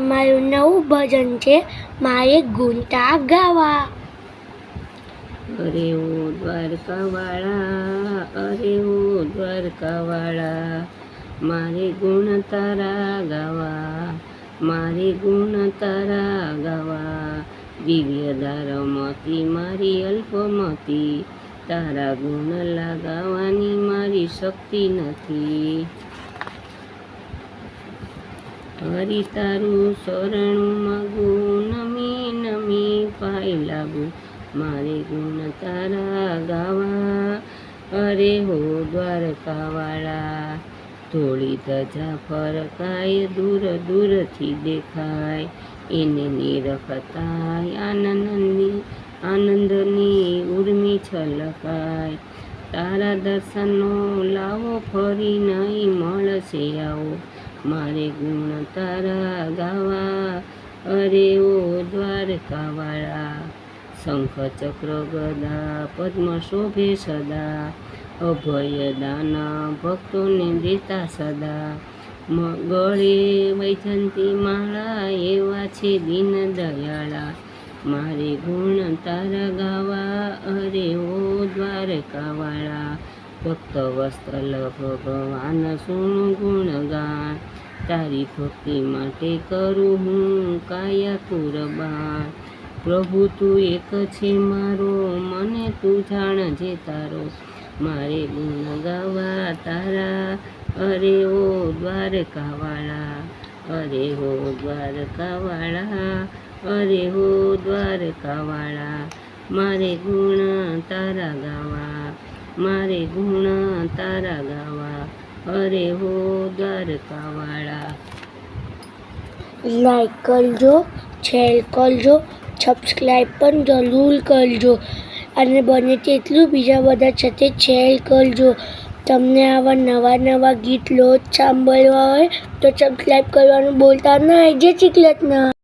મારું નવું ભજન છે મારે ગુંતા ગાવા. અરે ઓ દ્વારકાવાળા, અરે ઓ દ્વારકાવાળા, મારે ગુણ તારા ગાવા, મારે ગુણ તારા ગાવા. દિવ્ય દારમતી મારી અલ્પમતી, તારા ગુણ લગાવવાની મારી શક્તિ નથી. હરી તારું શરણું માગું, નમી નમી પાય લાગુ, મારે ગુણ તારા ગાવા. અરે હો દ્વારકાવાળા, ધોળી ધજા ફરકાય, દૂર દૂરથી દેખાય, એને નિરખતાય આનંદની ઉર્મી છલકાય. તારા દર્શનનો લાવો ફરી નહીં મળશે આવો, મારે ગુણ તારા ગાવા. અરે ઓ દ્વારકાવાળા, શંખ ચક્ર ગદા પદ્મ શોભે સદા, અભય દાન ભક્તોને દેતા સદા. ગળે વૈજંતી માળા, એવા છે દીન દયાળા, મારે ગુણ તારા ગાવા. અરે ઓ દ્વારકાવાળા, ભક્ત વસ્તલ ભગવાન સુણ ગુણગાન, તારી ભક્તિ માટે કરું હું કાયા કુરબાન. પ્રભુ તું એક છે મારો, મને તું જાણજે તારો, મારે ગુણ ગાવા તારા. અરે ઓ દ્વારકાવાળા, અરે હો દ્વારકાવાળા, અરે હો દ્વારકાવાળા, મારે ગુણ તારા ગાવા, મારે ગુણ તારા ગાવા. અરે હો દ્વારકાવાળા. લાઈક કરજો, શેર કરજો, સબસ્ક્રાઈબ પણ જરૂર કરજો અને બને તેટલું બીજા બધા સાથે શેર કરજો. તમને આવા નવા ગીત રોજ સાંભળવા હોય તો સબસ્ક્રાઈબ કરવાનું બોલતા નહીં. જય શ્રી કૃષ્ણ.